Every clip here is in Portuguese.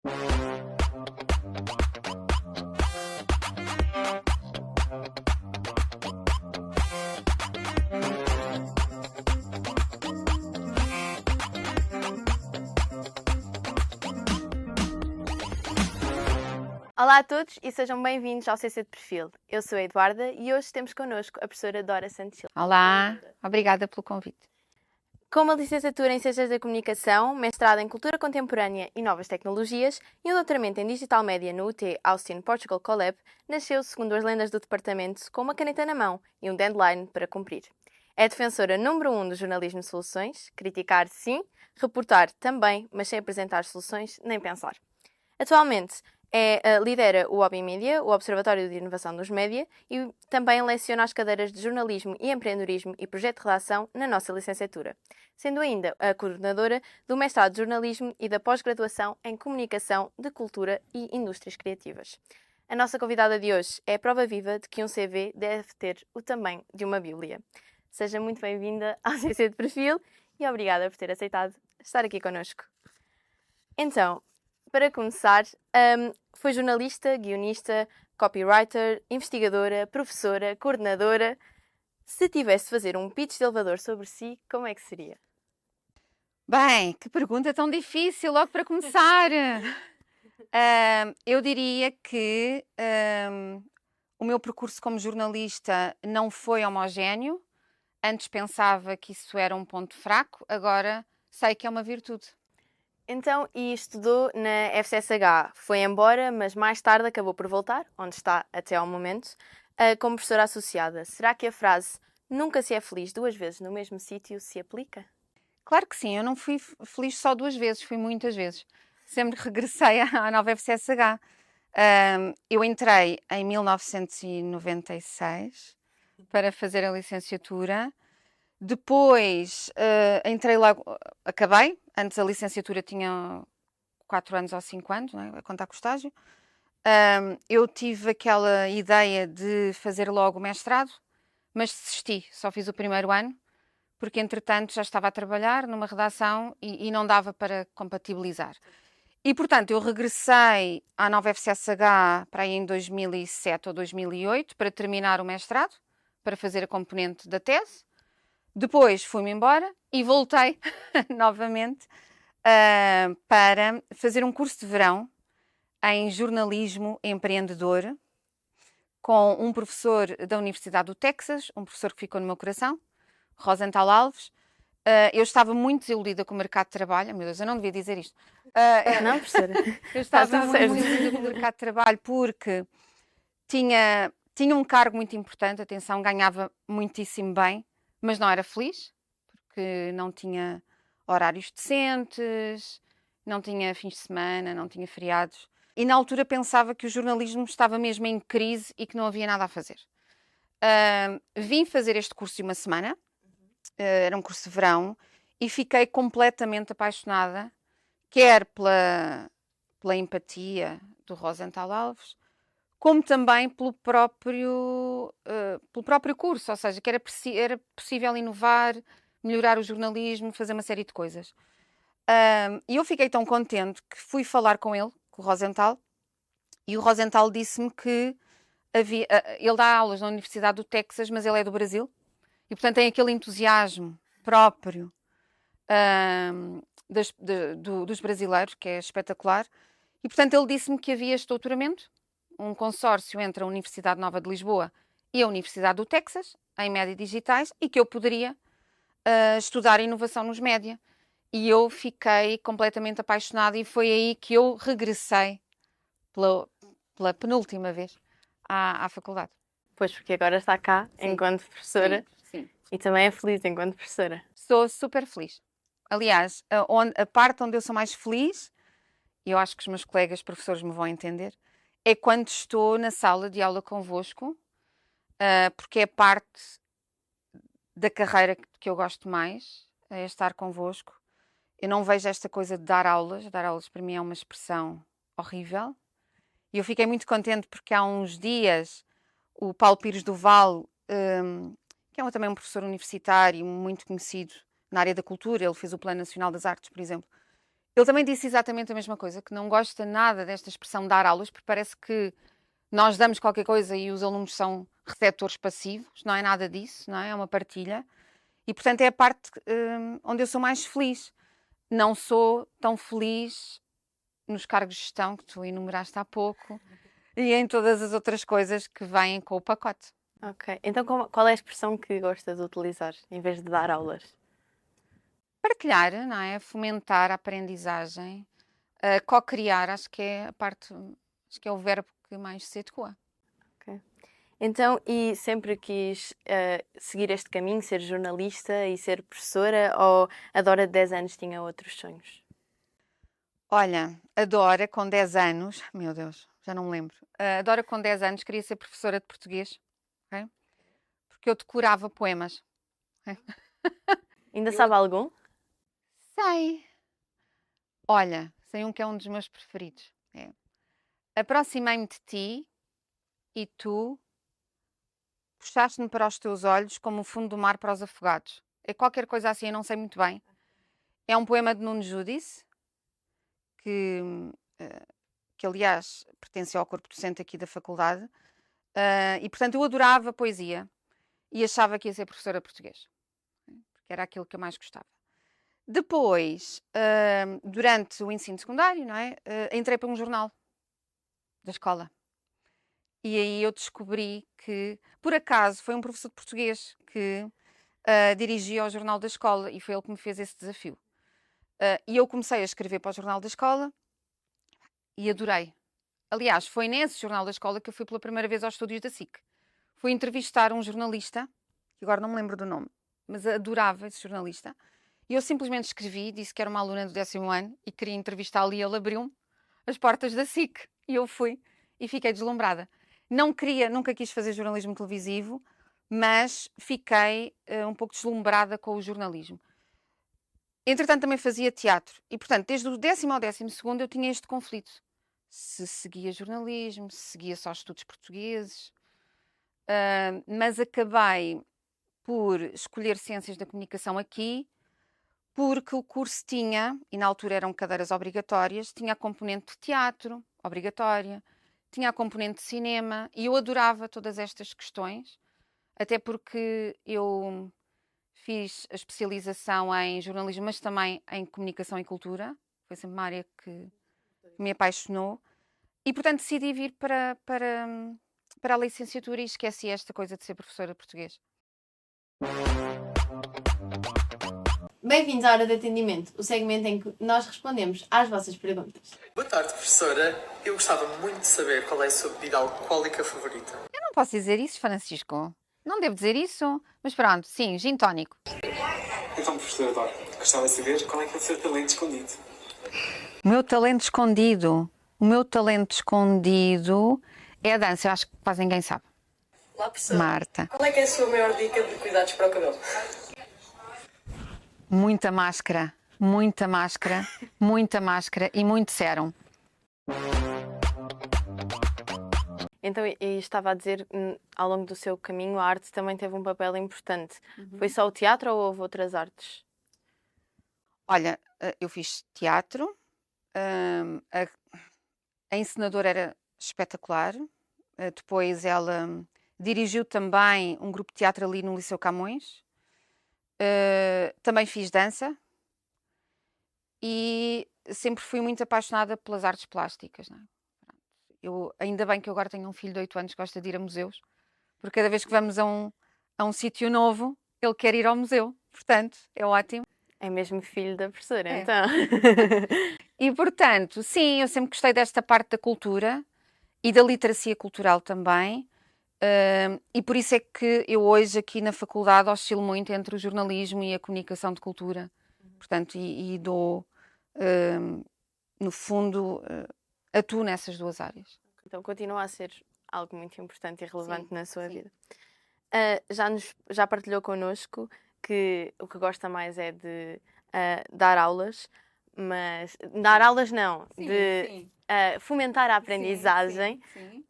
Olá a todos e sejam bem-vindos ao CC de Perfil. Eu sou a Eduarda e hoje temos connosco a professora Dora Santos Silva. Olá, obrigada pelo convite. Com uma licenciatura em Ciências da Comunicação, mestrado em Cultura Contemporânea e Novas Tecnologias e um doutoramento em Digital Media no UT Austin Portugal Collab, nasceu, segundo as lendas do departamento, com uma caneta na mão e um deadline para cumprir. É defensora número 1 do jornalismo de soluções, criticar sim, reportar também, mas sem apresentar soluções nem pensar. Atualmente, lidera o Hobby Media, o Observatório de Inovação dos Média, e também leciona as cadeiras de Jornalismo e Empreendedorismo e Projeto de Redação na nossa licenciatura, sendo ainda a coordenadora do mestrado de Jornalismo e da pós-graduação em Comunicação de Cultura e Indústrias Criativas. A nossa convidada de hoje é a prova viva de que um CV deve ter o tamanho de uma bíblia. Seja muito bem-vinda ao CC de Perfil e obrigada por ter aceitado estar aqui connosco. Então, para começar, foi jornalista, guionista, copywriter, investigadora, professora, coordenadora. Se tivesse de fazer um pitch de elevador sobre si, como é que seria? Bem, que pergunta tão difícil logo para começar. Eu diria que o meu percurso como jornalista não foi homogéneo. Antes pensava que isso era um ponto fraco, agora sei que é uma virtude. Então, e estudou na FCSH. Foi embora, mas mais tarde acabou por voltar, onde está até ao momento, como professora associada. Será que a frase "nunca se é feliz duas vezes no mesmo sítio" se aplica? Claro que sim, eu não fui feliz só duas vezes, fui muitas vezes. Sempre regressei à nova FCSH. Eu entrei em 1996 para fazer a licenciatura. Depois entrei logo, acabei. Antes a licenciatura tinha 4 anos ou 5 anos, não é? A contar com o estágio. Eu tive aquela ideia de fazer logo o mestrado, mas desisti, só fiz o primeiro ano, porque entretanto já estava a trabalhar numa redação e não dava para compatibilizar. E portanto eu regressei à nova FCSH para aí em 2007 ou 2008 para terminar o mestrado, para fazer a componente da tese. Depois fui-me embora e voltei novamente para fazer um curso de verão em jornalismo empreendedor com um professor da Universidade do Texas, um professor que ficou no meu coração, Rosenthal Alves. Eu estava muito desiludida com o mercado de trabalho. Meu Deus, eu não devia dizer isto. Não, professora. Eu estava muito desiludida com o mercado de trabalho porque tinha um cargo muito importante, atenção, ganhava muitíssimo bem, mas não era feliz, porque não tinha horários decentes, não tinha fins de semana, não tinha feriados. E na altura pensava que o jornalismo estava mesmo em crise e que não havia nada a fazer. Vim fazer este curso de uma semana, era um curso de verão, e fiquei completamente apaixonada, quer pela empatia do Rosenthal Alves, como também pelo próprio curso, ou seja, que era possível inovar, melhorar o jornalismo, fazer uma série de coisas. E eu fiquei tão contente que fui falar com ele, com o Rosenthal, e o Rosenthal disse-me que ele dá aulas na Universidade do Texas, mas ele é do Brasil, e portanto tem aquele entusiasmo próprio dos brasileiros, que é espetacular, e portanto ele disse-me que havia este doutoramento, um consórcio entre a Universidade Nova de Lisboa e a Universidade do Texas, em média digitais, e que eu poderia estudar inovação nos média. E eu fiquei completamente apaixonada e foi aí que eu regressei pela penúltima vez à faculdade. Pois, porque agora está cá enquanto professora. Sim. E também é feliz enquanto professora. Sou super feliz. Aliás, a parte onde eu sou mais feliz, e eu acho que os meus colegas professores me vão entender, é quando estou na sala de aula convosco, porque é a parte da carreira que eu gosto mais, é estar convosco. Eu não vejo esta coisa de dar aulas para mim é uma expressão horrível. E eu fiquei muito contente porque há uns dias o Paulo Pires do Val, que é também um professor universitário muito conhecido na área da cultura, ele fez o Plano Nacional das Artes, por exemplo, Ele também disse exatamente a mesma coisa, que não gosta nada desta expressão dar aulas, porque parece que nós damos qualquer coisa e os alunos são receptores passivos. Não é nada disso, não é? É uma partilha. E, portanto, é a parte onde eu sou mais feliz. Não sou tão feliz nos cargos de gestão que tu enumeraste há pouco e em todas as outras coisas que vêm com o pacote. Ok. Então, qual é a expressão que gostas de utilizar em vez de dar aulas? Partilhar, não é? Fomentar a aprendizagem, co-criar, acho que é a parte, acho que é o verbo que mais se adequa. Ok. Então, e sempre quis seguir este caminho, ser jornalista e ser professora, ou a Dora de 10 anos tinha outros sonhos? Olha, a Dora com 10 anos, meu Deus, já não me lembro. A Dora com 10 anos queria ser professora de português, ok? Porque eu decorava poemas. Ok? Ainda sabe algum? Sei. Olha, sei um que é um dos meus preferidos. É. Aproximei-me de ti e tu puxaste-me para os teus olhos como o fundo do mar para os afogados. É qualquer coisa assim, eu não sei muito bem. É um poema de Nuno Judice, que, eh, que aliás pertence ao corpo docente aqui da faculdade. E portanto eu adorava poesia e achava que ia ser professora de português, porque era aquilo que eu mais gostava. Depois, durante o ensino secundário, não é? Entrei para um jornal da escola. E aí eu descobri que, por acaso, foi um professor de português que dirigia o jornal da escola e foi ele que me fez esse desafio. E eu comecei a escrever para o jornal da escola e adorei. Aliás, foi nesse jornal da escola que eu fui pela primeira vez aos estúdios da SIC. Fui entrevistar um jornalista, que agora não me lembro do nome, mas adorava esse jornalista. E eu simplesmente escrevi, disse que era uma aluna do 10º ano e queria entrevistá-lo e ele abriu-me as portas da SIC. E eu fui e fiquei deslumbrada. Não queria, nunca quis fazer jornalismo televisivo, mas fiquei um pouco deslumbrada com o jornalismo. Entretanto, também fazia teatro. E, portanto, desde o 10º ao 12º eu tinha este conflito. Se seguia jornalismo, se seguia só estudos portugueses. Mas acabei por escolher Ciências da Comunicação aqui, porque o curso tinha, e na altura eram cadeiras obrigatórias, tinha a componente de teatro, obrigatória, tinha a componente de cinema, e eu adorava todas estas questões, até porque eu fiz a especialização em jornalismo, mas também em comunicação e cultura, foi sempre uma área que me apaixonou, e portanto decidi vir para a licenciatura e esqueci esta coisa de ser professora de português. Bem-vindos à Hora de Atendimento, o segmento em que nós respondemos às vossas perguntas. Boa tarde, professora. Eu gostava muito de saber qual é a sua bebida alcoólica favorita. Eu não posso dizer isso, Francisco. Não devo dizer isso. Mas pronto, sim, gin tónico. Então, professora Dora, gostava de saber qual é que é o seu talento escondido. O meu talento escondido. O meu talento escondido é a dança. Eu acho que quase ninguém sabe. Olá, professora. Marta. Qual é que é a sua maior dica de cuidados para o cabelo? Muita máscara. Muita máscara. Muita máscara e muito sérum. Então, e estava a dizer, ao longo do seu caminho, a arte também teve um papel importante. Foi só o teatro ou houve outras artes? Olha, eu fiz teatro. A encenadora era espetacular. Depois ela dirigiu também um grupo de teatro ali no Liceu Camões. Também fiz dança. E sempre fui muito apaixonada pelas artes plásticas, não é? Ainda bem que eu agora tenho um filho de 8 anos que gosta de ir a museus, porque cada vez que vamos a um sítio novo, ele quer ir ao museu. Portanto, é ótimo. É mesmo filho da professora, É. então. E, portanto, sim, eu sempre gostei desta parte da cultura e da literacia cultural também. E por isso é que eu hoje aqui na faculdade oscilo muito entre o jornalismo e a comunicação de cultura. Portanto, e dou, no fundo, atuo nessas duas áreas. Então continua a ser algo muito importante e relevante na sua sim. vida. Já partilhou connosco que o que gosta mais é de dar aulas, mas dar aulas não, de fomentar a aprendizagem. Sim.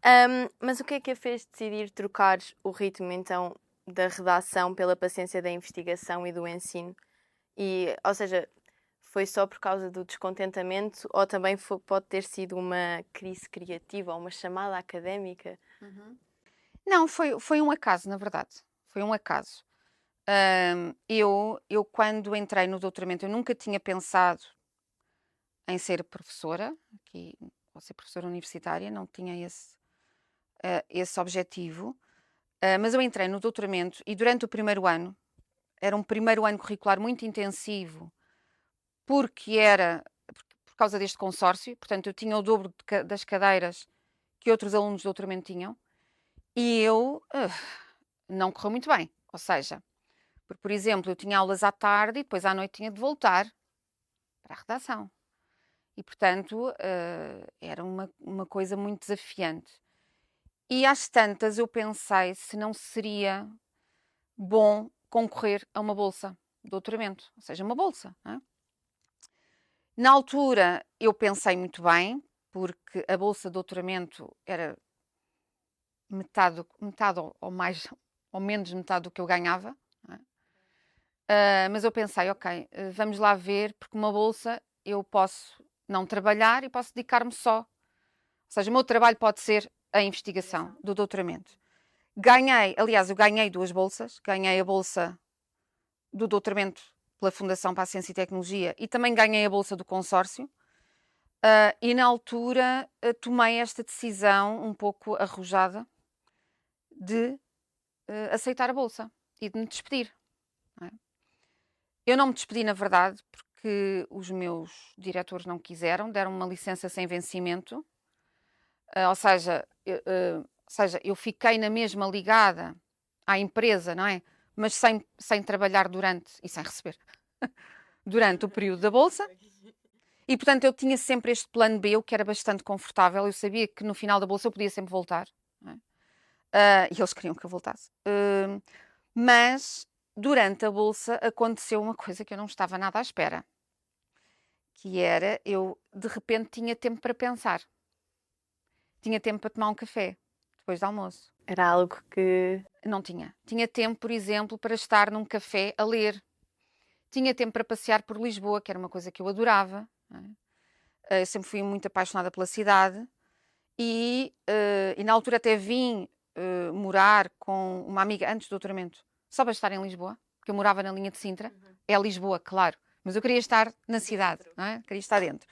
Mas o que é que a fez decidir trocar o ritmo então da redação pela paciência da investigação e do ensino? Ou seja, foi só por causa do descontentamento ou também pode ter sido uma crise criativa ou uma chamada académica? Não, foi um acaso, na verdade. Foi um acaso. Eu, quando entrei no doutoramento, eu nunca tinha pensado em ser professora, ou ser professora universitária, não tinha esse objetivo. Mas eu entrei no doutoramento e durante o primeiro ano, era um primeiro ano curricular muito intensivo, porque era por causa deste consórcio, portanto eu tinha o dobro das cadeiras que outros alunos de doutoramento tinham, e eu não correu muito bem. Ou seja, porque, por exemplo, eu tinha aulas à tarde e depois à noite tinha de voltar para a redação. E, portanto, era uma coisa muito desafiante. E às tantas eu pensei se não seria bom concorrer a uma bolsa de doutoramento, ou seja, uma bolsa. Não é? Na altura eu pensei muito bem, porque a bolsa de doutoramento era metade ou mais ou menos metade do que eu ganhava. Não é? Mas eu pensei, ok, vamos lá ver, porque uma bolsa eu posso não trabalhar e posso dedicar-me só. Ou seja, o meu trabalho pode ser a investigação do doutoramento. Aliás, eu ganhei 2 bolsas. Ganhei a bolsa do doutoramento pela Fundação para a Ciência e Tecnologia e também ganhei a bolsa do consórcio. E na altura tomei esta decisão um pouco arrojada de aceitar a bolsa e de me despedir. Não é? Eu não me despedi, na verdade, porque os meus diretores não quiseram, deram uma licença sem vencimento. Ou seja, eu fiquei na mesma ligada à empresa, não é? Mas sem trabalhar e sem receber durante o período da bolsa. E, portanto, eu tinha sempre este plano B, o que era bastante confortável. Eu sabia que no final da bolsa eu podia sempre voltar. Não é? E eles queriam que eu voltasse. Mas, durante a bolsa, aconteceu uma coisa que eu não estava nada à espera. Que era, eu, de repente, tinha tempo para pensar. Tinha tempo para tomar um café, depois do almoço. Era algo que... Não tinha. Tinha tempo, por exemplo, para estar num café a ler. Tinha tempo para passear por Lisboa, que era uma coisa que eu adorava. Não é? Eu sempre fui muito apaixonada pela cidade. E na altura até vim morar com uma amiga antes do doutoramento, só para estar em Lisboa, porque eu morava na linha de Sintra. É Lisboa, claro. Mas eu queria estar na cidade, não é? Queria estar dentro.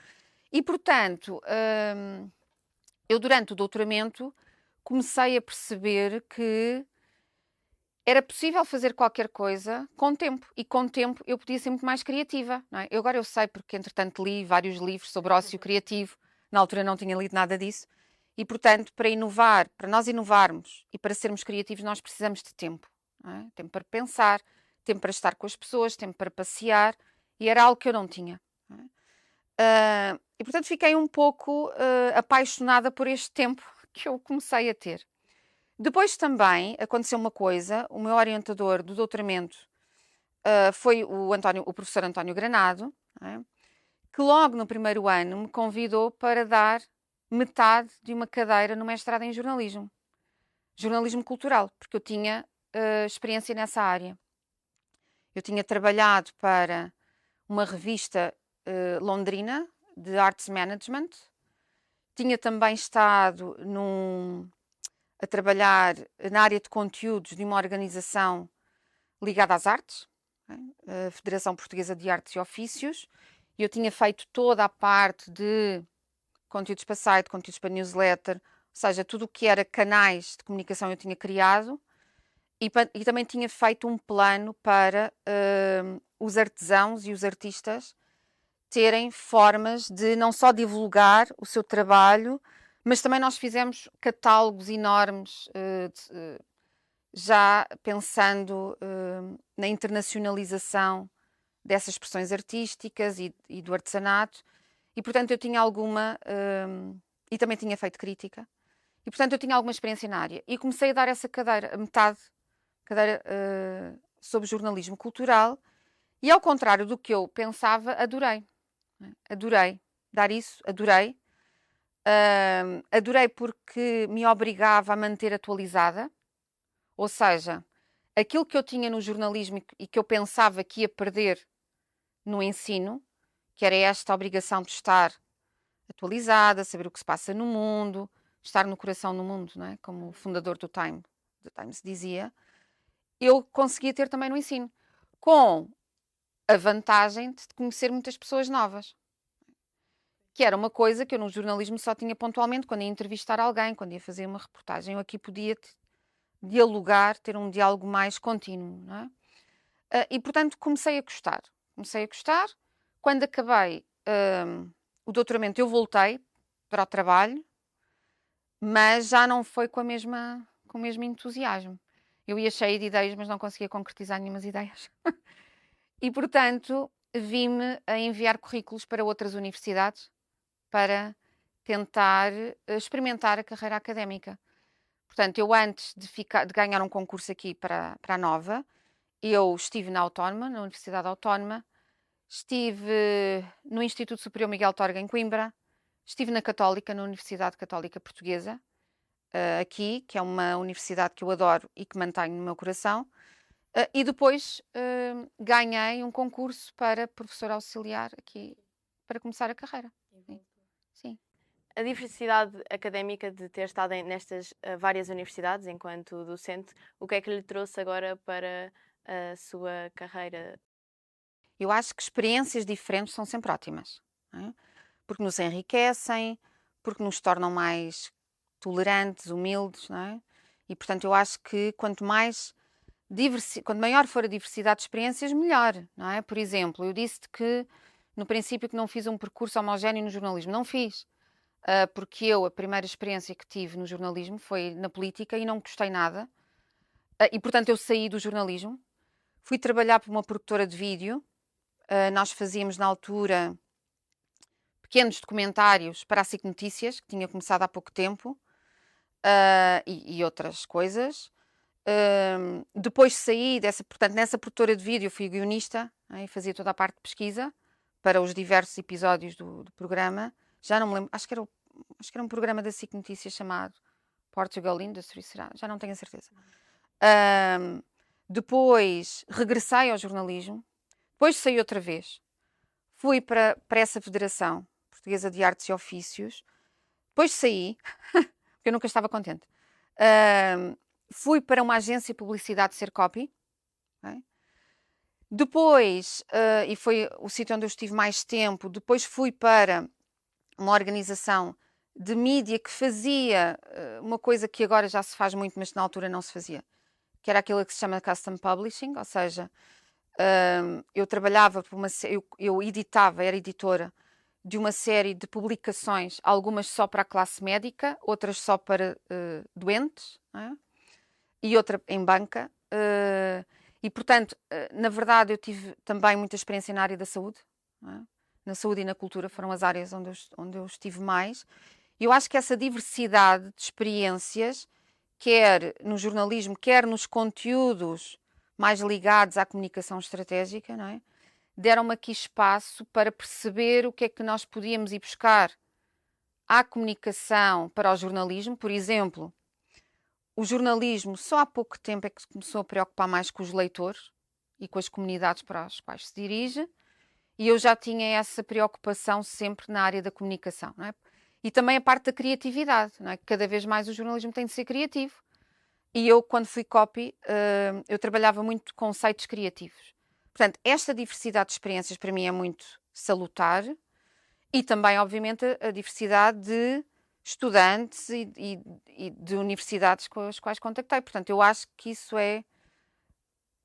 E, portanto, eu durante o doutoramento comecei a perceber que era possível fazer qualquer coisa com tempo. E com tempo eu podia ser muito mais criativa. Não é? Agora eu sei, porque entretanto li vários livros sobre ócio criativo. Na altura não tinha lido nada disso. E, portanto, para nós inovarmos e para sermos criativos, nós precisamos de tempo. Não é? Tempo para pensar, tempo para estar com as pessoas, tempo para passear. E era algo que eu não tinha. Não é? E, portanto, fiquei um pouco apaixonada por este tempo que eu comecei a ter. Depois também aconteceu uma coisa, o meu orientador do doutoramento foi o professor António Granado, não é? Que logo no primeiro ano me convidou para dar metade de uma cadeira no mestrado em jornalismo. Jornalismo cultural, porque eu tinha experiência nessa área. Eu tinha trabalhado para uma revista londrina de Arts Management. Tinha também estado a trabalhar na área de conteúdos de uma organização ligada às artes, a Federação Portuguesa de Artes e Ofícios. Eu tinha feito toda a parte de conteúdos para site, conteúdos para newsletter, ou seja, tudo o que era canais de comunicação eu tinha criado e também tinha feito um plano para os artesãos e os artistas terem formas de não só divulgar o seu trabalho, mas também nós fizemos catálogos enormes, já pensando na internacionalização dessas expressões artísticas e do artesanato. E, portanto, eu tinha alguma... e também tinha feito crítica. E, portanto, eu tinha alguma experiência na área. E comecei a dar essa cadeira, cadeira sobre jornalismo cultural. E, ao contrário do que eu pensava, adorei. Adorei dar isso, adorei. Adorei porque me obrigava a manter atualizada, ou seja, aquilo que eu tinha no jornalismo e que eu pensava que ia perder no ensino, que era esta obrigação de estar atualizada, saber o que se passa no mundo, estar no coração do mundo, não é? Como o fundador do Times dizia, eu conseguia ter também no ensino, com a vantagem de conhecer muitas pessoas novas, que era uma coisa que eu no jornalismo só tinha pontualmente, quando ia entrevistar alguém, quando ia fazer uma reportagem. Eu aqui podia dialogar, ter um diálogo mais contínuo, não é? E, portanto, comecei a gostar. Quando acabei o doutoramento, eu voltei para o trabalho, mas já não foi com o mesmo entusiasmo. Eu ia cheia de ideias, mas não conseguia concretizar nenhumas ideias. E, portanto, vi-me a enviar currículos para outras universidades para tentar experimentar a carreira académica. Portanto, eu antes de ganhar um concurso aqui para a Nova, eu estive na Autónoma, na Universidade Autónoma, estive no Instituto Superior Miguel Torga, em Coimbra, estive na Católica, na Universidade Católica Portuguesa, aqui, que é uma universidade que eu adoro e que mantenho no meu coração, e depois ganhei um concurso para professor auxiliar aqui, para começar a carreira. Sim. A diversidade académica de ter estado nestas várias universidades enquanto docente, o que é que lhe trouxe agora para a sua carreira? Eu acho que experiências diferentes são sempre ótimas, não é? Porque nos enriquecem, porque nos tornam mais tolerantes, humildes, não é? E portanto eu acho que quanto maior for a diversidade de experiências, melhor, não é? Por exemplo, eu disse-te que no princípio que não fiz um percurso homogéneo no jornalismo. Não fiz, porque a primeira experiência que tive no jornalismo foi na política e não gostei nada. E portanto eu saí do jornalismo, fui trabalhar para uma produtora de vídeo. Nós fazíamos na altura pequenos documentários para a SIC Notícias, que tinha começado há pouco tempo, e outras coisas. Depois saí portanto, nessa produtora de vídeo fui guionista, e fazia toda a parte de pesquisa para os diversos episódios do programa. Já não me lembro, acho que era um programa da SIC Notícias chamado Portugal Industry, será? Já não tenho a certeza. Depois regressei ao jornalismo, depois saí outra vez, fui para essa Federação Portuguesa de Artes e Ofícios, depois saí, porque eu nunca estava contente. Fui para uma agência de publicidade ser copy. Okay? Depois, e foi o sítio onde eu estive mais tempo, depois fui para uma organização de mídia que fazia uma coisa que agora já se faz muito, mas que na altura não se fazia, que era aquilo que se chama Custom Publishing, ou seja, eu trabalhava por eu editava, era editora de uma série de publicações, algumas só para a classe médica, outras só para doentes, não é? E outra em banca. E, portanto, na verdade, eu tive também muita experiência na área da saúde. Não é? Na saúde e na cultura foram as áreas onde eu estive mais. E eu acho que essa diversidade de experiências, quer no jornalismo, quer nos conteúdos mais ligados à comunicação estratégica, não é? Deram-me aqui espaço para perceber o que é que nós podíamos ir buscar à comunicação para o jornalismo. Por exemplo, o jornalismo só há pouco tempo é que se começou a preocupar mais com os leitores e com as comunidades para as quais se dirige, e eu já tinha essa preocupação sempre na área da comunicação, não é? E também a parte da criatividade, não é? Cada vez mais o jornalismo tem de ser criativo. E eu, quando fui copy, eu trabalhava muito com conceitos criativos. Portanto, esta diversidade de experiências para mim é muito salutar, e também, obviamente, a diversidade de estudantes e de universidades com as quais contactei. Portanto, eu acho que isso é,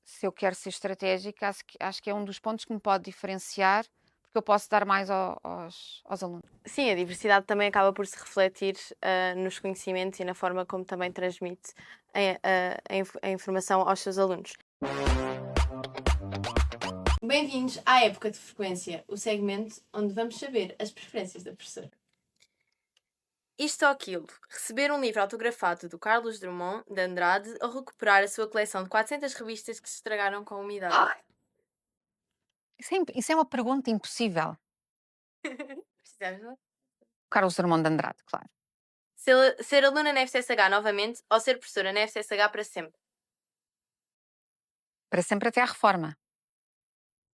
se eu quero ser estratégica, acho que é um dos pontos que me pode diferenciar, porque eu posso dar mais aos alunos. Sim, a diversidade também acaba por se refletir nos conhecimentos e na forma como também transmite a informação aos seus alunos. Bem-vindos à Época de Frequência, o segmento onde vamos saber as preferências da professora. Isto ou aquilo. Receber um livro autografado do Carlos Drummond de Andrade ou recuperar a sua coleção de 400 revistas que se estragaram com a umidade. Isso é uma pergunta impossível. Precisamos, não é? Carlos Drummond de Andrade, claro. Ser aluna na FCSH novamente ou ser professora na FCSH para sempre? Para sempre até à reforma.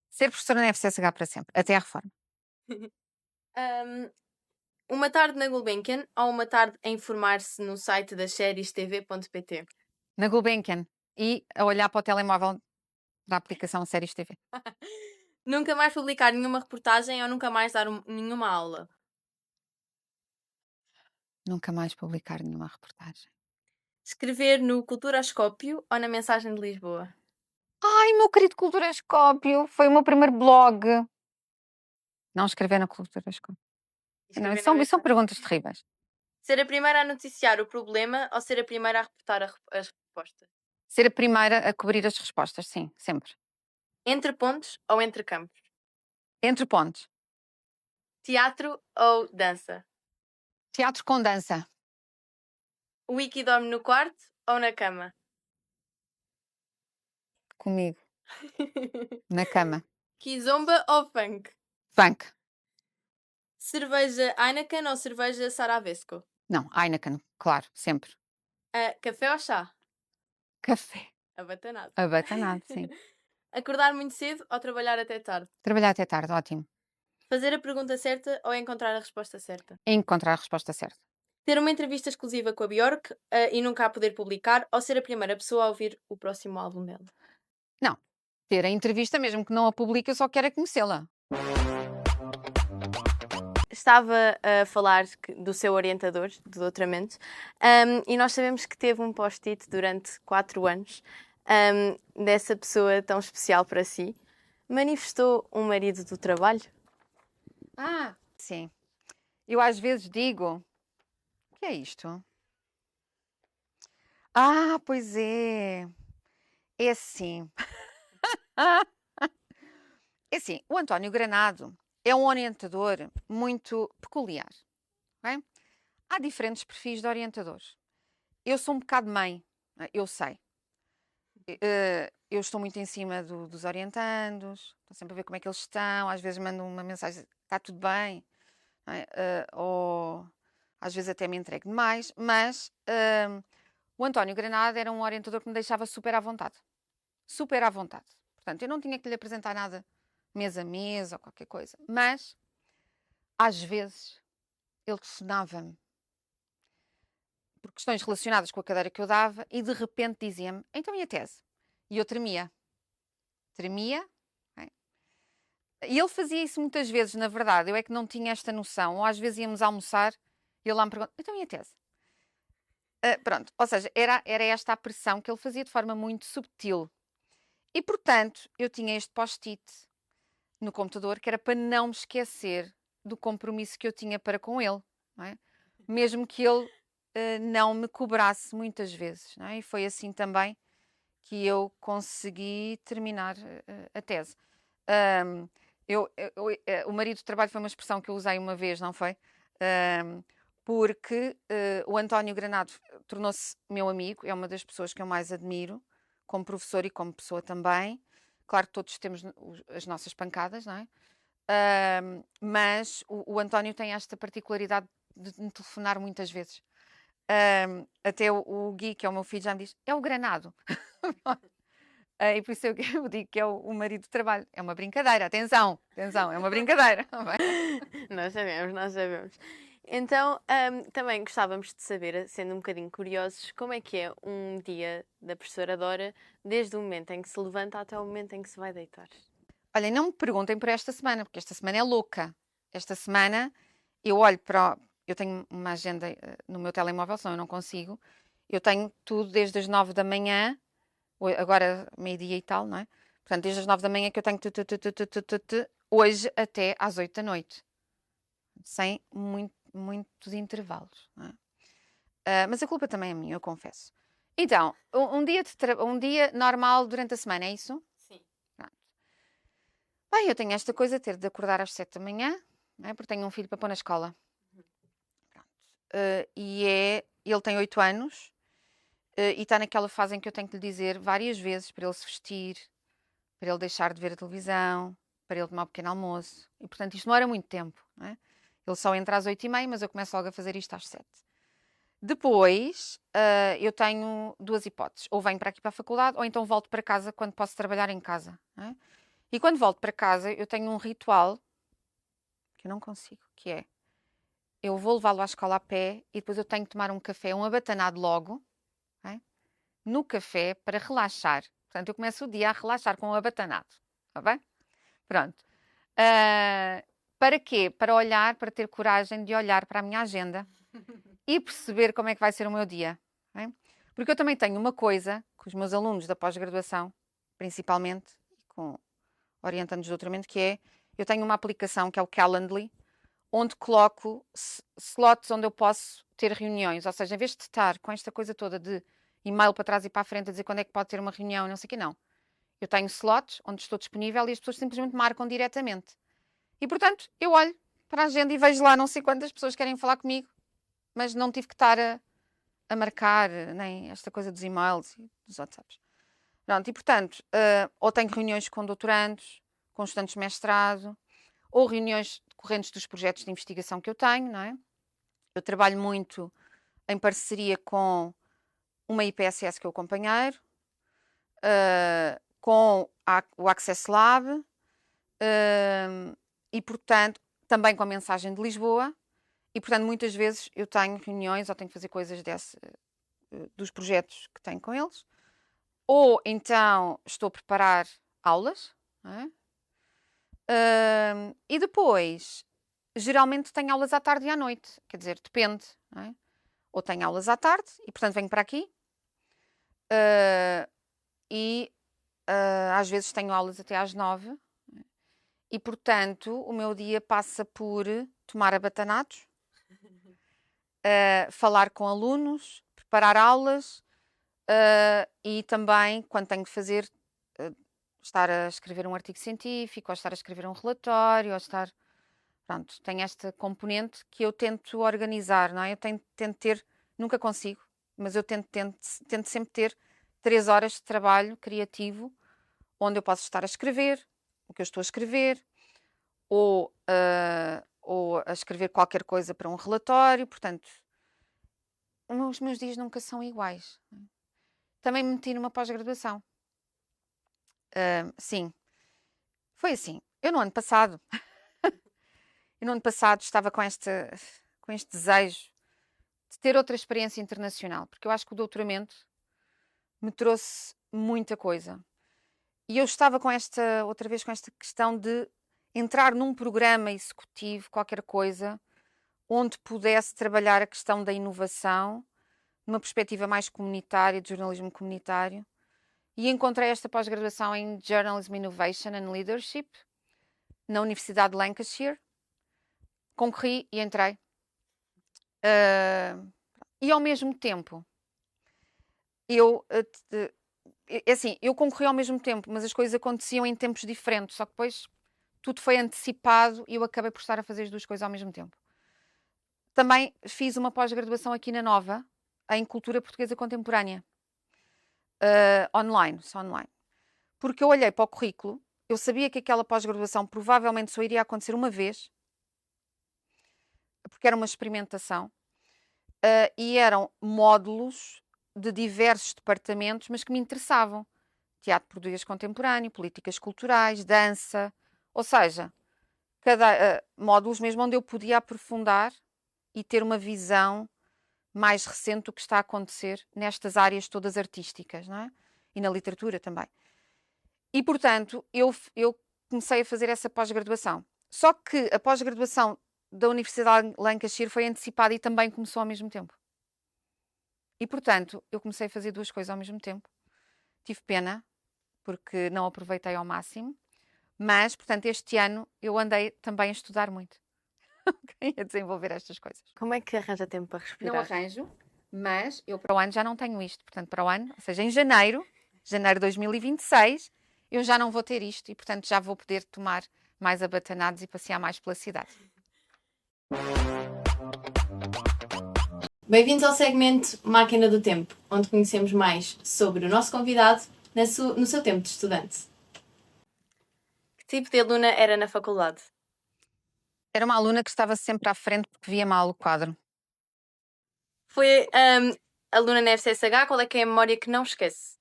Ser professora na FCSH para sempre, até à reforma. Ahm, uma tarde na Gulbenkian ou uma tarde a informar-se no site das séries tv.pt? Na Gulbenkian. E a olhar para o telemóvel da aplicação Séries TV. Nunca mais publicar nenhuma reportagem ou nunca mais dar nenhuma aula? Nunca mais publicar nenhuma reportagem. Escrever no Culturoscópio ou na Mensagem de Lisboa? Ai, meu querido Culturoscópio, foi o meu primeiro blog. Não escrever na Culturoscópio. Não, Escrever na são Mensagem. perguntas terríveis. Ser a primeira a noticiar o problema ou ser a primeira a reportar a resposta? Ser a primeira a cobrir as respostas, sim, sempre. Entre pontos ou entre campos? Entre pontos. Teatro ou dança? Teatro com dança. O Wiki dorme no quarto ou na cama? Comigo. Na cama. Kizomba ou funk? Funk. Cerveja Heineken ou cerveja Saravesco? Não, Heineken, claro, sempre. Café ou chá? Café. Abatanado. Abatanado, sim. Acordar muito cedo ou trabalhar até tarde? Trabalhar até tarde, ótimo. Fazer a pergunta certa ou encontrar a resposta certa? Encontrar a resposta certa. Ter uma entrevista exclusiva com a Bjork e nunca a poder publicar ou ser a primeira pessoa a ouvir o próximo álbum dela? Não. Ter a entrevista, mesmo que não a publique, eu só quero é conhecê-la. Estava a falar do seu orientador de doutoramento e nós sabemos que teve um post-it durante 4 anos dessa pessoa tão especial para si. Manifestou um marido do trabalho? Sim. Eu às vezes digo: o que é isto? Pois é. É assim. É assim, o António Granado é um orientador muito peculiar. Ok? Há diferentes perfis de orientadores. Eu sou um bocado mãe, eu sei. Eu estou muito em cima dos orientandos, estou sempre a ver como é que eles estão, às vezes mando uma mensagem, está tudo bem, não é? Ou às vezes até me entrego demais, mas o António Granado era um orientador que me deixava super à vontade. Super à vontade. Portanto, eu não tinha que lhe apresentar nada mês a mês ou qualquer coisa. Mas, às vezes, ele telefonava-me por questões relacionadas com a cadeira que eu dava e de repente dizia-me: então e a tese? E eu tremia. Tremia. É? E ele fazia isso muitas vezes, na verdade. Eu é que não tinha esta noção. Ou às vezes íamos almoçar e ele lá me perguntava: então e a tese? Pronto. Ou seja, era esta a pressão que ele fazia de forma muito subtil. E, portanto, eu tinha este post-it no computador que era para não me esquecer do compromisso que eu tinha para com ele, não é? Mesmo que ele não me cobrasse muitas vezes, não é? E foi assim também que eu consegui terminar a tese. O marido de trabalho foi uma expressão que eu usei uma vez, não foi? Porque o António Granado tornou-se meu amigo, é uma das pessoas que eu mais admiro, como professor e como pessoa também. Claro que todos temos as nossas pancadas, não é? Mas o António tem esta particularidade de me telefonar muitas vezes. Até o Gui, que é o meu filho, já me diz: é o Granado. E por isso eu digo que é o marido de trabalho. É uma brincadeira, atenção, é uma brincadeira. Nós sabemos. Então, também gostávamos de saber, sendo um bocadinho curiosos, como é que é um dia da professora Dora, desde o momento em que se levanta até o momento em que se vai deitar? Olhem, não me perguntem por esta semana, porque esta semana é louca. Esta semana eu olho para. Eu tenho uma agenda no meu telemóvel, senão eu não consigo. Eu tenho tudo desde as 9 da manhã, agora meio-dia e tal, não é? Portanto, desde as 9 da manhã que eu tenho hoje até às 8 da noite. Sem muitos intervalos, não é? Mas a culpa também é minha, eu confesso. Então, um dia normal durante a semana, é isso? Sim. Pronto. Bem, eu tenho esta coisa de ter de acordar às 7 da manhã, não é? Porque tenho um filho para pôr na escola. Pronto. Ele tem 8 anos e está naquela fase em que eu tenho que lhe dizer várias vezes para ele se vestir, para ele deixar de ver a televisão, para ele tomar um pequeno almoço. E, portanto, isto demora muito tempo, não é? Ele só entra às 8h30, mas eu começo logo a fazer isto às 7. Depois, eu tenho 2 hipóteses. Ou venho para aqui para a faculdade, ou então volto para casa quando posso trabalhar em casa. Não é? E quando volto para casa, eu tenho um ritual, que eu não consigo, que é, eu vou levá-lo à escola a pé e depois eu tenho que tomar um café, um abatanado logo, ok? No café, para relaxar. Portanto, eu começo o dia a relaxar com um abatanado, está bem? Pronto. Para quê? Para olhar, para ter coragem de olhar para a minha agenda e perceber como é que vai ser o meu dia. Ok? Porque eu também tenho uma coisa com os meus alunos da pós-graduação, principalmente, com orientandos de doutoramento, que é, eu tenho uma aplicação que é o Calendly, onde coloco slots onde eu posso ter reuniões. Ou seja, em vez de estar com esta coisa toda de e-mail para trás e para a frente a dizer quando é que pode ter uma reunião, não sei o que, não. Eu tenho slots onde estou disponível e as pessoas simplesmente marcam diretamente. E, portanto, eu olho para a agenda e vejo lá não sei quantas pessoas querem falar comigo, mas não tive que estar a marcar nem esta coisa dos e-mails e dos WhatsApps. Pronto, e, portanto, ou tenho reuniões com doutorandos, com estudantes de mestrado, ou reuniões decorrentes dos projetos de investigação que eu tenho, não é? Eu trabalho muito em parceria com uma IPSS que eu companheiro, com o Access Lab, e, portanto, também com a Mensagem de Lisboa, e, portanto, muitas vezes eu tenho reuniões ou tenho que fazer coisas dos projetos que tenho com eles, ou então estou a preparar aulas, não é? E depois, geralmente tenho aulas à tarde e à noite, quer dizer, depende, não é? Ou tenho aulas à tarde e, portanto, venho para aqui, e às vezes tenho aulas até às 9, e, portanto, o meu dia passa por tomar abatanados, falar com alunos, preparar aulas, e também, quando tenho de fazer, estar a escrever um artigo científico, ou estar a escrever um relatório, ou estar... Pronto, tem esta componente que eu tento organizar, não é? Eu tento ter, nunca consigo, mas eu tento sempre ter 3 horas de trabalho criativo, onde eu posso estar a escrever o que eu estou a escrever, ou a escrever qualquer coisa para um relatório. Portanto, os meus dias nunca são iguais. Também me meti numa pós-graduação. Sim, foi assim. Eu no ano passado estava com este desejo de ter outra experiência internacional, porque eu acho que o doutoramento me trouxe muita coisa. E eu estava outra vez com esta questão de entrar num programa executivo, qualquer coisa, onde pudesse trabalhar a questão da inovação, numa perspectiva mais comunitária, de jornalismo comunitário. E encontrei esta pós-graduação em Journalism Innovation and Leadership, na Universidade de Lancashire. Concorri e entrei. E ao mesmo tempo, eu concorri ao mesmo tempo, mas as coisas aconteciam em tempos diferentes, só que depois tudo foi antecipado e eu acabei por estar a fazer as duas coisas ao mesmo tempo. Também fiz uma pós-graduação aqui na Nova, em Cultura Portuguesa Contemporânea, só online. Porque eu olhei para o currículo, eu sabia que aquela pós-graduação provavelmente só iria acontecer uma vez, porque era uma experimentação, e eram módulos de diversos departamentos, mas que me interessavam. Teatro português contemporâneo, políticas culturais, dança, ou seja, cada módulos mesmo onde eu podia aprofundar e ter uma visão mais recente do que está a acontecer nestas áreas todas artísticas, não é? E na literatura também. E, portanto, eu comecei a fazer essa pós-graduação. Só que a pós-graduação da Universidade de Lancashire foi antecipada e também começou ao mesmo tempo. E, portanto, eu comecei a fazer duas coisas ao mesmo tempo. Tive pena, porque não aproveitei ao máximo. Mas, portanto, este ano eu andei também a estudar muito. A desenvolver estas coisas. Como é que arranja tempo para respirar? Não arranjo, mas eu para o ano já não tenho isto. Portanto, para o ano, ou seja, em janeiro de 2026, eu já não vou ter isto e, portanto, já vou poder tomar mais abatanados e passear mais pela cidade. Bem-vindos ao segmento Máquina do Tempo, onde conhecemos mais sobre o nosso convidado no seu tempo de estudante. Que tipo de aluna era na faculdade? Era uma aluna que estava sempre à frente porque via mal o quadro. Foi aluna na FCSH, qual é que é a memória que não esquece?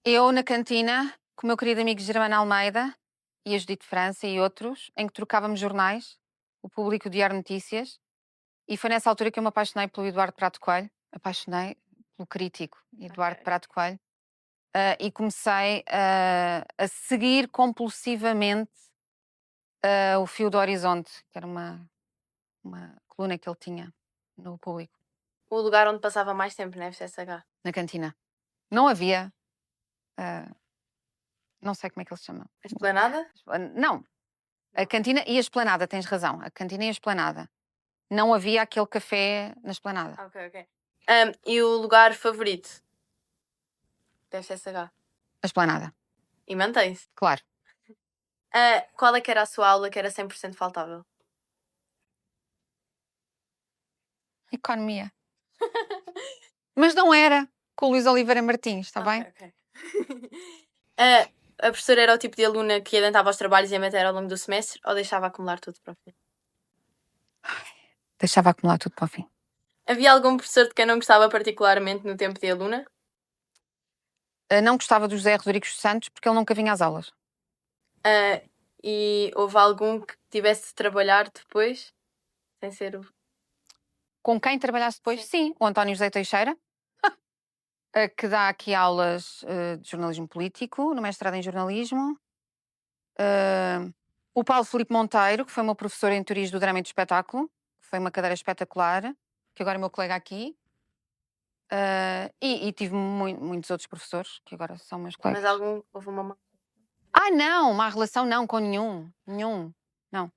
Eu, na cantina, com o meu querido amigo Germano Almeida, e a Judite França e outros, em que trocávamos jornais, o Público, o Diário de Notícias, e foi nessa altura que eu me apaixonei pelo Eduardo Prato Coelho, apaixonei pelo crítico Eduardo Prato Coelho, e comecei a seguir compulsivamente o Fio do Horizonte, que era uma coluna que ele tinha no Público, O lugar onde passava mais tempo na FCSH. na cantina. Não havia, não sei como é que ele se chama. A Esplanada? Não, a cantina e a Esplanada, tens razão, a cantina e a Esplanada. Não havia aquele café na Esplanada. Ok. E o lugar favorito da FCSH? A Esplanada, E mantém-se. claro. Qual é que era a sua aula que era 100% faltável? Economia. Mas não era com o Luís Oliveira Martins, está bem? Ok. A professora era o tipo de aluna que adiantava os trabalhos e a matéria ao longo do semestre ou deixava acumular tudo para o fim? Deixava acumular tudo para o fim. Havia algum professor de quem não gostava particularmente no tempo de aluna? Não gostava do José Rodrigues dos Santos porque ele nunca vinha às aulas. E houve algum que tivesse de trabalhar depois? Sem ser o... Com quem trabalhasse depois? Sim, o António José Teixeira, que dá aqui aulas de jornalismo político, no mestrado em jornalismo. O Paulo Filipe Monteiro, que foi meu professor em teorias do drama e do espetáculo, que foi uma cadeira espetacular, que agora é meu colega aqui. E tive muitos outros professores, que agora são meus colegas. Mas houve uma... Não, má relação não, com nenhum. Não.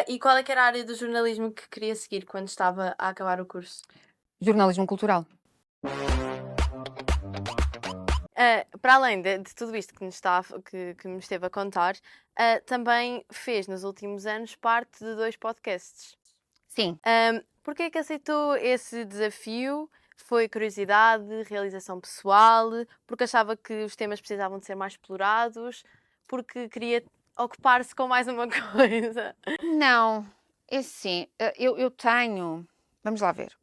E qual é que era a área do jornalismo que queria seguir quando estava a acabar o curso? Jornalismo cultural. Para além de tudo isto que me esteve a contar, também fez nos últimos anos parte de 2 podcasts. Sim. Porquê é que aceitou esse desafio? Foi curiosidade, realização pessoal? Porque achava que os temas precisavam de ser mais explorados? Porque queria ocupar-se com mais uma coisa? Não, é assim, eu tenho, vamos lá ver,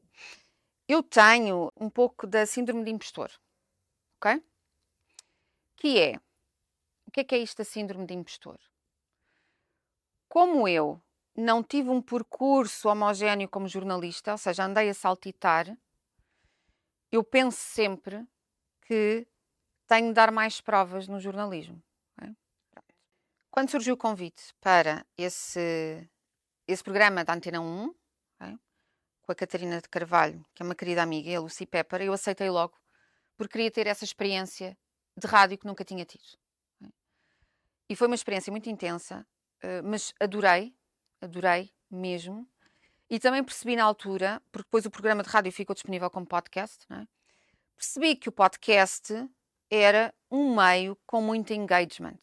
eu tenho um pouco da síndrome de impostor, ok? O que é isto da síndrome de impostor? Como eu não tive um percurso homogéneo como jornalista, ou seja, andei a saltitar, eu penso sempre que tenho de dar mais provas no jornalismo. Okay? Quando surgiu o convite para esse programa da Antena 1, okay, com a Catarina de Carvalho, que é uma querida amiga, e a Lucy Pepper, eu aceitei logo, porque queria ter essa experiência de rádio que nunca tinha tido. Okay? E foi uma experiência muito intensa, mas adorei mesmo. E também percebi na altura, porque depois o programa de rádio ficou disponível como podcast, não é? Percebi que o podcast era um meio com muito engagement.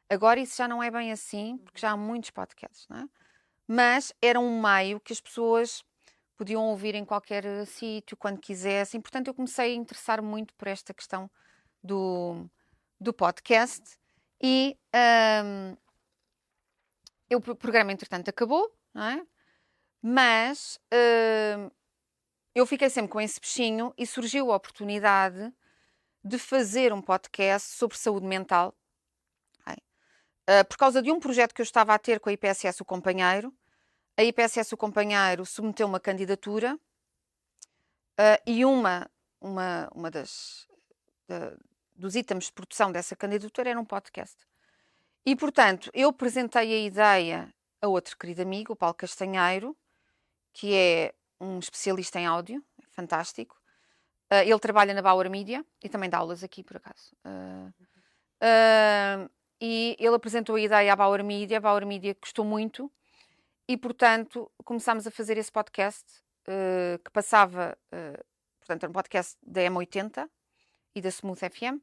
Agora isso já não é bem assim, porque já há muitos podcasts, não é? Mas era um meio que as pessoas podiam ouvir em qualquer sítio, quando quisessem. Portanto, eu comecei a interessar muito por esta questão do podcast. E o programa, entretanto, acabou, não é? Mas eu fiquei sempre com esse bichinho e surgiu a oportunidade de fazer um podcast sobre saúde mental. Por causa de um projeto que eu estava a ter com a IPSS O Companheiro. A IPSS O Companheiro submeteu uma candidatura e uma dos itens de produção dessa candidatura era um podcast. E, portanto, eu apresentei a ideia a outro querido amigo, o Paulo Castanheiro, que é um especialista em áudio, fantástico. Ele trabalha na Bauer Media e também dá aulas aqui, por acaso. E ele apresentou a ideia à Bauer Media gostou muito e, portanto, começámos a fazer esse podcast que passava, portanto, era um podcast da M80 e da Smooth FM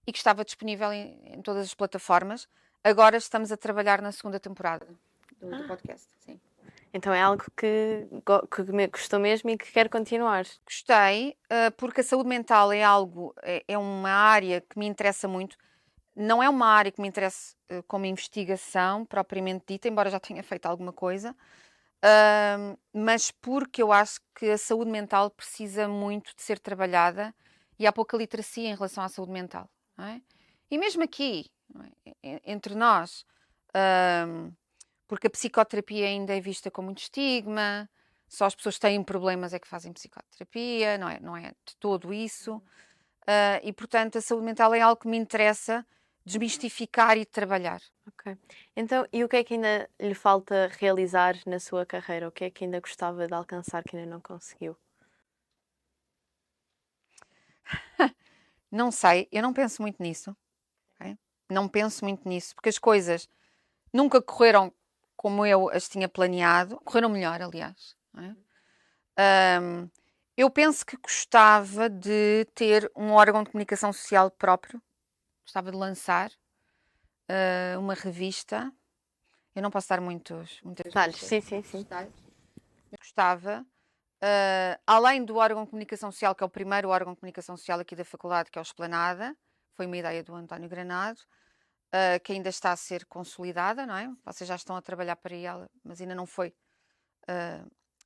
e que estava disponível em todas as plataformas. Agora estamos a trabalhar na segunda temporada do podcast, sim. Então é algo que me gostou mesmo e que quero continuar. Gostei, porque a saúde mental é uma área que me interessa muito. Não é uma área que me interessa como investigação propriamente dita, embora já tenha feito alguma coisa, mas porque eu acho que a saúde mental precisa muito de ser trabalhada e há pouca literacia em relação à saúde mental, não é? E mesmo aqui, não é? Entre nós, porque a psicoterapia ainda é vista com muito estigma, só as pessoas que têm problemas é que fazem psicoterapia, não é de todo isso. E, portanto, a saúde mental é algo que me interessa desmistificar e trabalhar. Ok. Então, e o que é que ainda lhe falta realizar na sua carreira? O que é que ainda gostava de alcançar que ainda não conseguiu? Não sei, eu não penso muito nisso. Ok? Não penso muito nisso, porque as coisas nunca correram como eu as tinha planeado. Correram melhor, aliás. Não é? Eu penso que gostava de ter um órgão de comunicação social próprio. Gostava de lançar uma revista. Eu não posso dar muitos Detalhes, sim, sim, sim. detalhes. Gostava, além do órgão de comunicação social, que é o primeiro órgão de comunicação social aqui da faculdade, que é o Esplanada, foi uma ideia do António Granado, que ainda está a ser consolidada, não é? Vocês já estão a trabalhar para ela, mas ainda não foi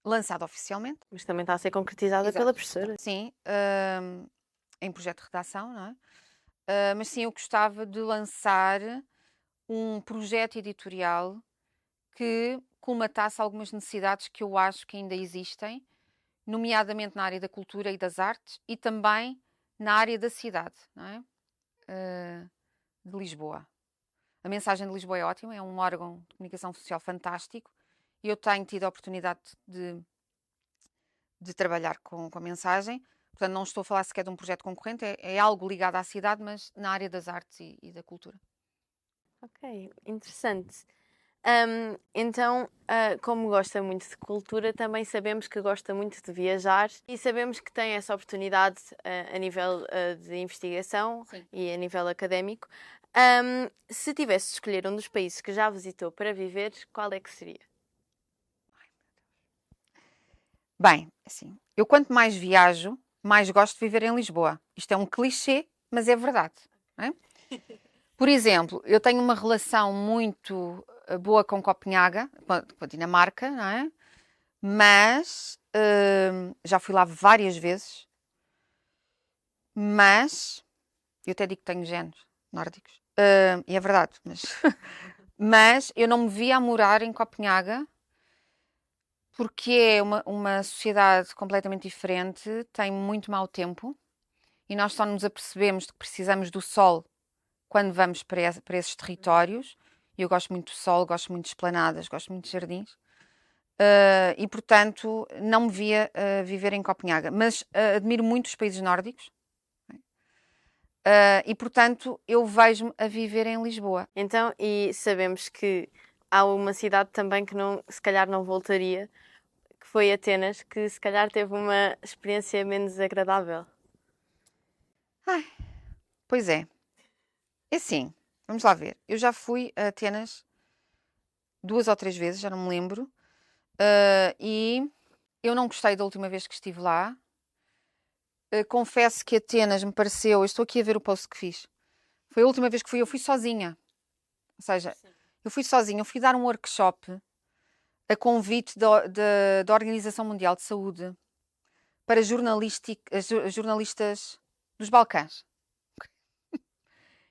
lançada oficialmente. Mas também está a ser concretizada Exato. pela professora. Sim, em projeto de redação, não é? Mas sim, eu gostava de lançar um projeto editorial que colmatasse algumas necessidades que eu acho que ainda existem, nomeadamente na área da cultura e das artes e também na área da cidade, não é? De Lisboa. A Mensagem de Lisboa é ótima, é um órgão de comunicação social fantástico e eu tenho tido a oportunidade de trabalhar com a mensagem. Portanto, não estou a falar sequer de um projeto concorrente, é algo ligado à cidade, mas na área das artes e da cultura. Ok, interessante. Então, como gosta muito de cultura, também sabemos que gosta muito de viajar e sabemos que tem essa oportunidade a nível de investigação Sim. e a nível académico. Se tivesse de escolher um dos países que já visitou para viver, qual é que seria? Bem, assim, eu quanto mais viajo, mais gosto de viver em Lisboa. Isto é um clichê, mas é verdade. Não é? Por exemplo, eu tenho uma relação muito boa com Copenhaga, com a Dinamarca, não é? Mas já fui lá várias vezes. Mas eu até digo que tenho genes nórdicos. E é verdade, mas eu não me via a morar em Copenhaga porque é uma sociedade completamente diferente, tem muito mau tempo e nós só nos apercebemos de que precisamos do sol quando vamos para esses territórios. Eu gosto muito do sol, gosto muito de esplanadas, gosto muito de jardins. E, portanto, não me via viver em Copenhaga. Mas admiro muito os países nórdicos. E, portanto, eu vejo-me a viver em Lisboa. Então, e sabemos que há uma cidade também que não, se calhar não voltaria, que foi Atenas, que se calhar teve uma experiência menos agradável. Pois é. É assim, vamos lá ver. Eu já fui a Atenas 2 ou 3 vezes, já não me lembro. E eu não gostei da última vez que estive lá. Confesso que Atenas me pareceu. Eu estou aqui a ver o post que fiz. Foi a última vez que fui. Eu fui sozinha. Ou seja, eu fui sozinha. Eu fui dar um workshop a convite da Organização Mundial de Saúde para jornalistas dos Balcãs.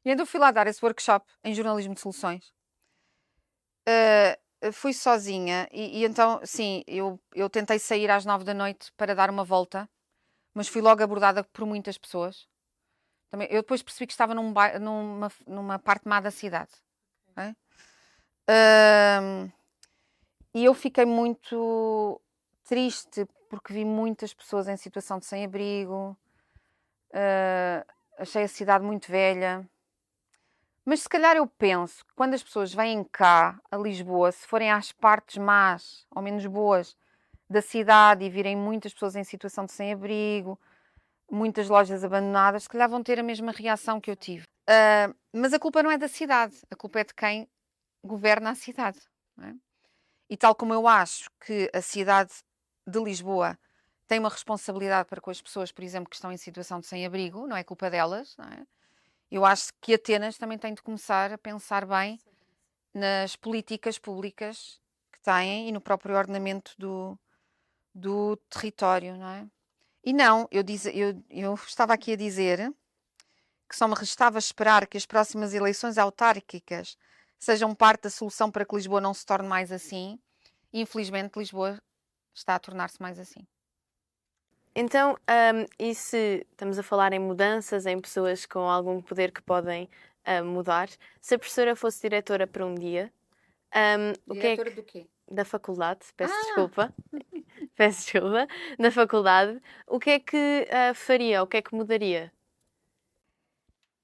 E então fui lá dar esse workshop em jornalismo de soluções. Fui sozinha e então, sim, eu tentei sair às 9 da noite para dar uma volta, mas fui logo abordada por muitas pessoas. Também, eu depois percebi que estava numa parte má da cidade. Okay? E eu fiquei muito triste porque vi muitas pessoas em situação de sem-abrigo. Achei a cidade muito velha. Mas se calhar eu penso que quando as pessoas vêm cá, a Lisboa, se forem às partes más ou menos boas da cidade e virem muitas pessoas em situação de sem-abrigo, muitas lojas abandonadas, se calhar vão ter a mesma reação que eu tive. Mas a culpa não é da cidade, a culpa é de quem governa a cidade. Não é? E tal como eu acho que a cidade de Lisboa tem uma responsabilidade para com as pessoas, por exemplo, que estão em situação de sem-abrigo, não é culpa delas, não é? Eu acho que Atenas também tem de começar a pensar bem nas políticas públicas que têm e no próprio ordenamento do território, não é? E não, eu estava aqui a dizer que só me restava esperar que as próximas eleições autárquicas sejam parte da solução para que Lisboa não se torne mais assim. E, infelizmente, Lisboa está a tornar-se mais assim. Então, e se estamos a falar em mudanças, em pessoas com algum poder que podem mudar, se a professora fosse diretora por um dia, o que é que... do quê? Da faculdade, peço desculpa, da faculdade, o que é que faria, o que é que mudaria?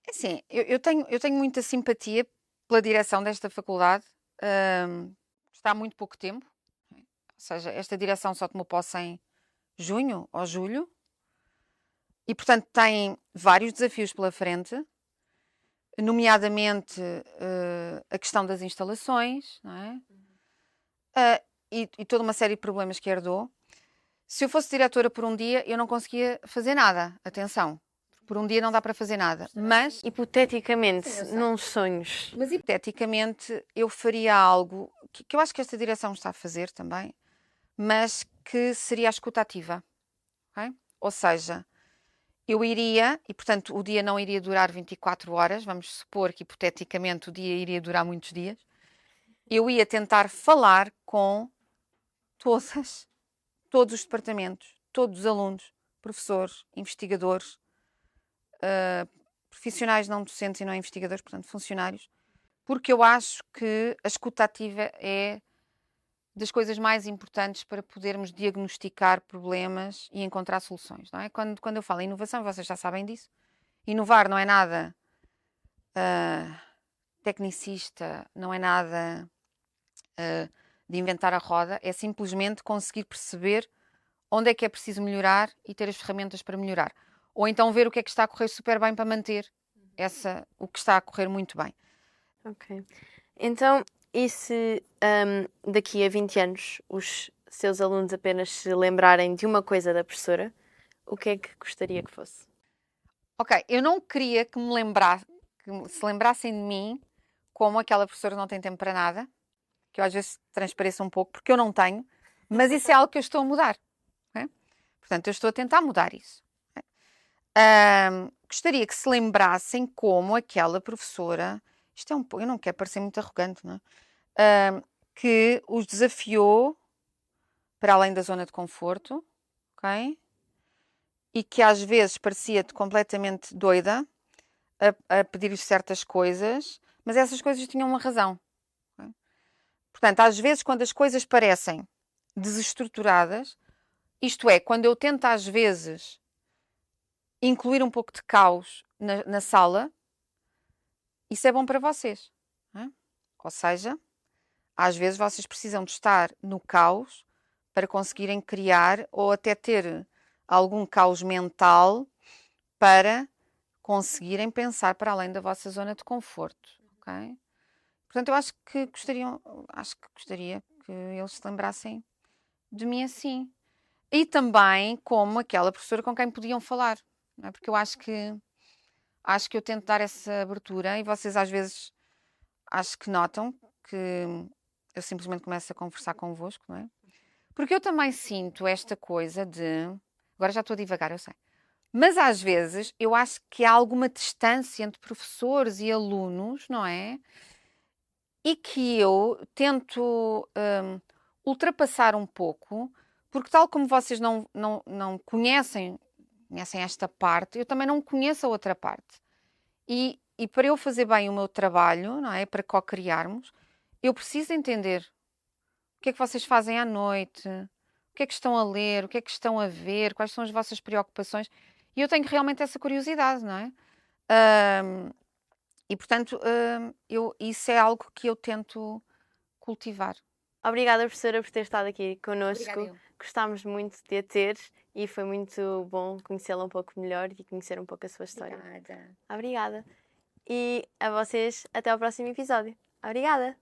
Assim, eu tenho muita simpatia pela direção desta faculdade. Está há muito pouco tempo. Ou seja, esta direção só tomou posse em junho ou julho. E, portanto, tem vários desafios pela frente, nomeadamente a questão das instalações, não é? E toda uma série de problemas que herdou. Se eu fosse diretora por um dia, eu não conseguia fazer nada. Atenção, por um dia não dá para fazer nada. Mas, Hipoteticamente, nos sonhos. mas hipoteticamente, eu faria algo que eu acho que esta direção está a fazer também, mas que seria a escuta ativa. Okay? Ou seja, eu iria, e portanto o dia não iria durar 24 horas, vamos supor que hipoteticamente o dia iria durar muitos dias, eu ia tentar falar com todos os departamentos, todos os alunos, professores, investigadores, profissionais não docentes e não investigadores, portanto funcionários, porque eu acho que a escuta ativa é das coisas mais importantes para podermos diagnosticar problemas e encontrar soluções, não é? Quando eu falo em inovação, vocês já sabem disso, inovar não é nada tecnicista, não é nada de inventar a roda, é simplesmente conseguir perceber onde é que é preciso melhorar e ter as ferramentas para melhorar. Ou então ver o que é que está a correr super bem para manter o que está a correr muito bem. Ok. Então, e se daqui a 20 anos os seus alunos apenas se lembrarem de uma coisa da professora, o que é que gostaria que fosse? Ok, eu não queria que se lembrassem de mim como aquela professora não tem tempo para nada, que eu às vezes transpareço um pouco, porque eu não tenho, mas isso é algo que eu estou a mudar. Okay? Portanto, eu estou a tentar mudar isso. Okay? Gostaria que se lembrassem como aquela professora, isto é um pouco, eu não quero parecer muito arrogante, não é? Que os desafiou para além da zona de conforto, ok? E que às vezes parecia-te completamente doida a pedir-lhes certas coisas, mas essas coisas tinham uma razão. Okay? Portanto, às vezes, quando as coisas parecem desestruturadas, isto é, quando eu tento às vezes incluir um pouco de caos na sala, isso é bom para vocês. Não é? Ou seja, às vezes vocês precisam de estar no caos para conseguirem criar ou até ter algum caos mental para conseguirem pensar para além da vossa zona de conforto. Okay? Portanto, eu acho que gostaria que eles se lembrassem de mim assim. E também como aquela professora com quem podiam falar. Não é? Porque eu acho que eu tento dar essa abertura e vocês às vezes acho que notam que eu simplesmente começo a conversar convosco, não é? Porque eu também sinto esta coisa de... Agora já estou a divagar, eu sei. Mas às vezes eu acho que há alguma distância entre professores e alunos, não é? E que eu tento ultrapassar um pouco, porque tal como vocês não conhecem esta parte, eu também não conheço a outra parte. E para eu fazer bem o meu trabalho, não é? Para co-criarmos, eu preciso entender o que é que vocês fazem à noite, o que é que estão a ler, o que é que estão a ver, quais são as vossas preocupações. E eu tenho realmente essa curiosidade, não é? E, portanto, isso é algo que eu tento cultivar. Obrigada, professora, por ter estado aqui connosco. Obrigada. Gostámos muito de a ter e foi muito bom conhecê-la um pouco melhor e conhecer um pouco a sua história. Obrigada. Obrigada. E a vocês, até ao próximo episódio. Obrigada!